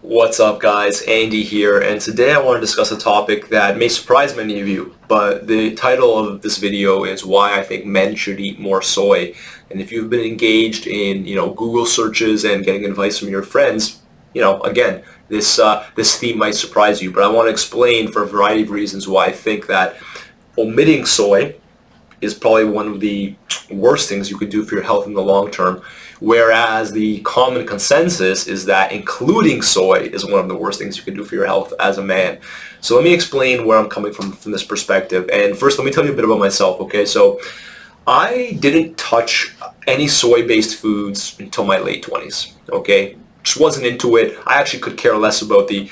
What's up, guys? Andy here, and today I want to discuss a topic that may surprise many of you, but the title of this video is why I think men should eat more soy. And if you've been engaged in, Google searches and getting advice from your friends, again, this theme might surprise you, but I want to explain for a variety of reasons why I think that omitting soy is probably one of the worst things you could do for your health in the long term, whereas the common consensus is that including soy is one of the worst things you can do for your health as a man. So let me explain where I'm coming from this perspective. And first, let me tell you a bit about myself, okay? So I didn't touch any soy-based foods until my late 20s, okay? Just wasn't into it. I actually could care less about the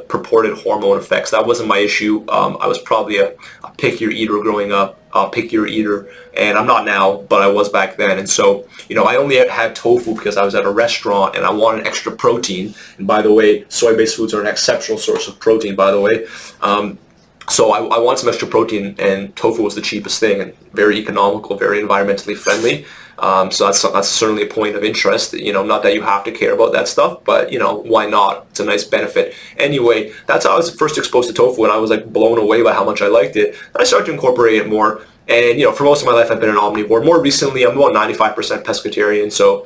purported hormone effects. That wasn't my issue. I was probably a pickier eater growing up, and I'm not now, but I was back then. And so, I only had tofu because I was at a restaurant and I wanted extra protein. And by the way, soy-based foods are an exceptional source of protein, by the way. So I wanted some extra protein, and tofu was the cheapest thing and very economical, very environmentally friendly. So that's certainly a point of interest. Not that you have to care about that stuff, but why not? It's a nice benefit. Anyway, that's how I was first exposed to tofu, and I was like blown away by how much I liked it. And I started to incorporate it more. And for most of my life, I've been an omnivore. More recently, I'm about 95% pescatarian. So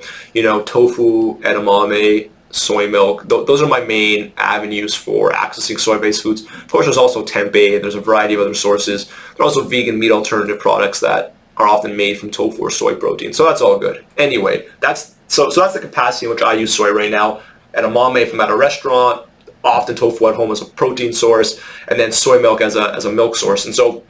tofu, edamame, soy milk, those are my main avenues for accessing soy-based foods. Of course, there's also tempeh, and there's a variety of other sources. There are also vegan meat alternative products that are often made from tofu or soy protein. So that's all good. Anyway, that's the capacity in which I use soy right now. Edamame if I'm at a restaurant, often tofu at home as a protein source, and then soy milk as a milk source. And so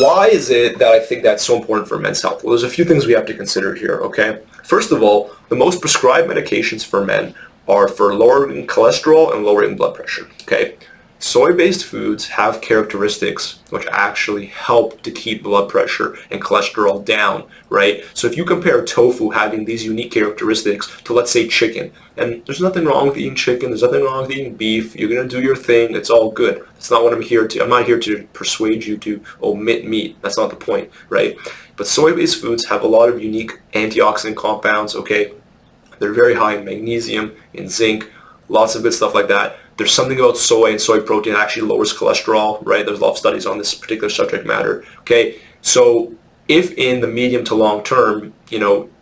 why is it that I think that's so important for men's health? Well, there's a few things we have to consider here, okay? First of all, the most prescribed medications for men are for lowering cholesterol and lowering blood pressure, okay? Soy-based foods have characteristics which actually help to keep blood pressure and cholesterol down, right? So if you compare tofu having these unique characteristics to, let's say, chicken, and there's nothing wrong with eating chicken, there's nothing wrong with eating beef, you're going to do your thing, it's all good. That's not what I'm here to. I'm not here to persuade you to omit meat. That's not the point, right? But soy-based foods have a lot of unique antioxidant compounds, okay? They're very high in magnesium, in zinc, lots of good stuff like that. There's something about soy and soy protein that actually lowers cholesterol, right? There's a lot of studies on this particular subject matter, okay? So if in the medium to long term,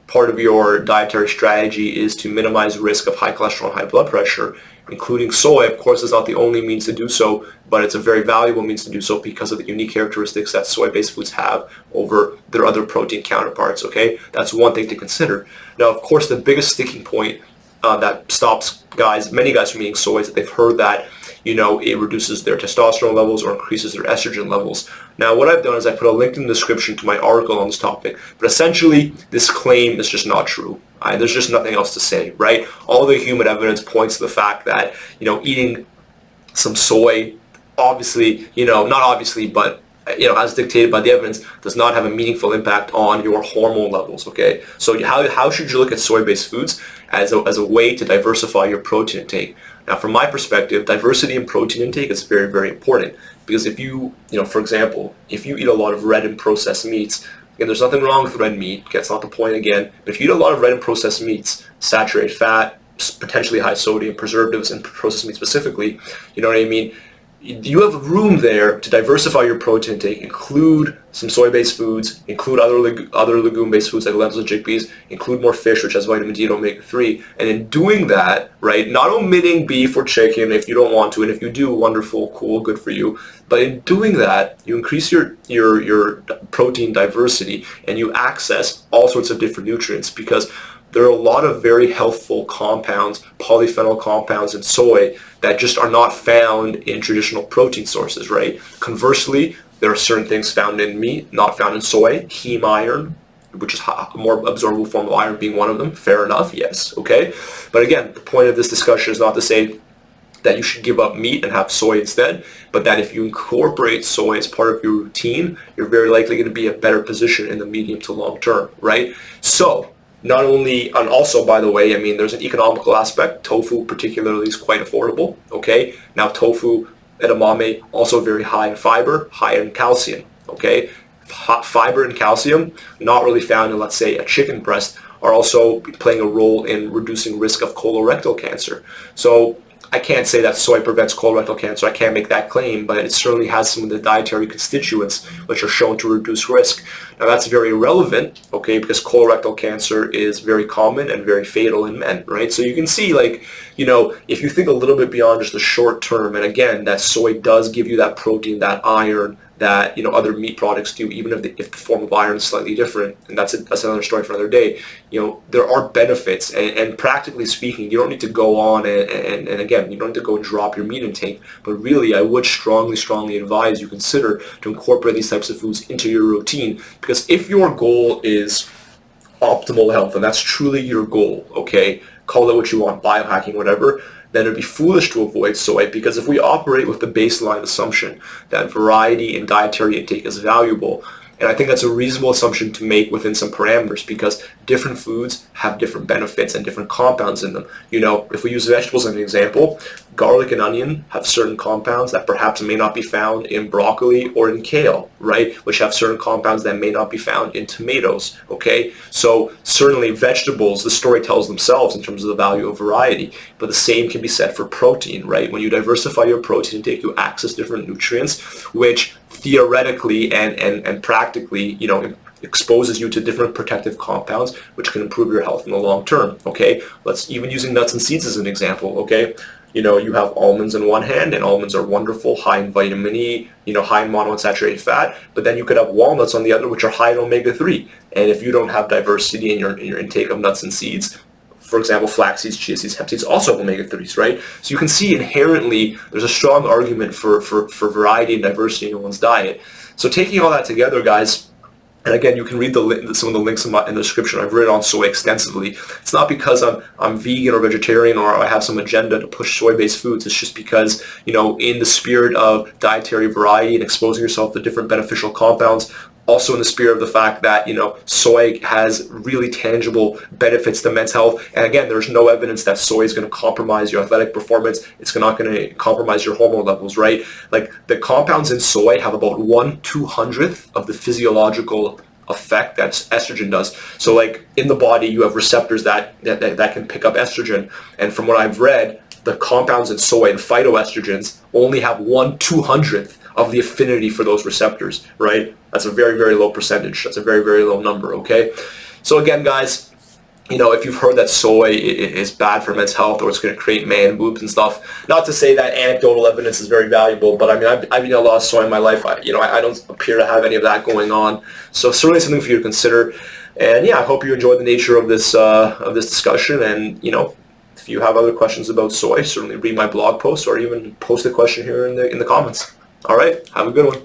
part of your dietary strategy is to minimize risk of high cholesterol and high blood pressure, including soy, of course, is not the only means to do so, but it's a very valuable means to do so because of the unique characteristics that soy-based foods have over their other protein counterparts, okay? That's one thing to consider. Now, of course, the biggest sticking point that stops many guys from eating soy is that they've heard that, it reduces their testosterone levels or increases their estrogen levels. Now, what I've done is I put a link in the description to my article on this topic, but essentially, this claim is just not true. There's just nothing else to say, right? All the human evidence points to the fact that, eating some soy, obviously, not obviously, but as dictated by the evidence, does not have a meaningful impact on your hormone levels, okay? So how should you look at soy-based foods? As a way to diversify your protein intake. Now, from my perspective, diversity in protein intake is very, very important because if you, for example, if you eat a lot of red and processed meats, again, there's nothing wrong with red meat, okay, that's not the point again, but if you eat a lot of red and processed meats, saturated fat, potentially high sodium, preservatives, and processed meat specifically, you know what I mean? You have room there to diversify your protein intake, include some soy-based foods, include other legume-based foods like lentils and chickpeas, include more fish, which has vitamin D and omega-3. And in doing that, right, not omitting beef or chicken if you don't want to, and if you do, wonderful, cool, good for you. But in doing that, you increase your protein diversity and you access all sorts of different nutrients because there are a lot of very healthful compounds, polyphenol compounds in soy that just are not found in traditional protein sources, right? Conversely, there are certain things found in meat, not found in soy. Heme iron, which is a more absorbable form of iron, being one of them. Fair enough, yes, okay? But again, the point of this discussion is not to say that you should give up meat and have soy instead, but that if you incorporate soy as part of your routine, you're very likely going to be in a better position in the medium to long term, right? So, not only, and also, by the way, there's an economical aspect. Tofu particularly is quite affordable, okay? Now, tofu, edamame, also very high in fiber, high in calcium, okay? Fiber and calcium, not really found in, let's say, a chicken breast, are also playing a role in reducing risk of colorectal cancer. So I can't say that soy prevents colorectal cancer. I can't make that claim, but it certainly has some of the dietary constituents which are shown to reduce risk. Now that's very relevant, okay, because colorectal cancer is very common and very fatal in men, right? So you can see, like, you know, if you think a little bit beyond just the short term, and again, that soy does give you that protein, that iron, that, you know, other meat products do, even if the form of iron is slightly different, and that's another story for another day. You know, there are benefits, and practically speaking, you don't need to go on and again, you don't need to go and drop your meat intake, but really I would strongly advise you consider to incorporate these types of foods into your routine, because if your goal is optimal health, and that's truly your goal, okay, call it what you want, biohacking, whatever, then it'd be foolish to avoid soy, because if we operate with the baseline assumption that variety in dietary intake is valuable, and I think that's a reasonable assumption to make within some parameters, because different foods have different benefits and different compounds in them. You know, if we use vegetables as an example, garlic and onion have certain compounds that perhaps may not be found in broccoli or in kale, right? Which have certain compounds that may not be found in tomatoes, okay? So certainly vegetables, the story tells themselves in terms of the value of variety, but the same can be said for protein, right? When you diversify your protein intake, you access different nutrients, which theoretically and practically, you know, exposes you to different protective compounds, which can improve your health in the long term, okay? Let's even using nuts and seeds as an example, okay? You know, you have almonds in one hand, and almonds are wonderful, high in vitamin E, you know, high in monounsaturated fat, but then you could have walnuts on the other, which are high in omega-3. And if you don't have diversity in your intake of nuts and seeds, for example, flax seeds, chia seeds, hemp seeds also have omega-3s, right? So you can see inherently there's a strong argument for variety and diversity in one's diet. So taking all that together, guys, and again, you can read some of the links in the description. I've written on soy extensively. It's not because I'm vegan or vegetarian or I have some agenda to push soy-based foods. It's just because, you know, in the spirit of dietary variety and exposing yourself to different beneficial compounds, also in the spirit of the fact that, you know, soy has really tangible benefits to men's health. And again, there's no evidence that soy is going to compromise your athletic performance. It's not going to compromise your hormone levels, right? Like, the compounds in soy have about 1/200th of the physiological effect that estrogen does. So like in the body, you have receptors that can pick up estrogen. And from what I've read, the compounds in soy, the phytoestrogens, only have 1/200th of the affinity for those receptors, right? That's a very low percentage. That's a very low number, okay? So again, guys, you know, if you've heard that soy is bad for men's health or it's going to create man boobs and stuff, not to say that anecdotal evidence is very valuable, but I mean, I've eaten a lot of soy in my life. I don't appear to have any of that going on. So certainly something for you to consider. And yeah, I hope you enjoyed the nature of this discussion. And, you know, if you have other questions about soy, certainly read my blog post or even post a question here in the comments. All right, have a good one.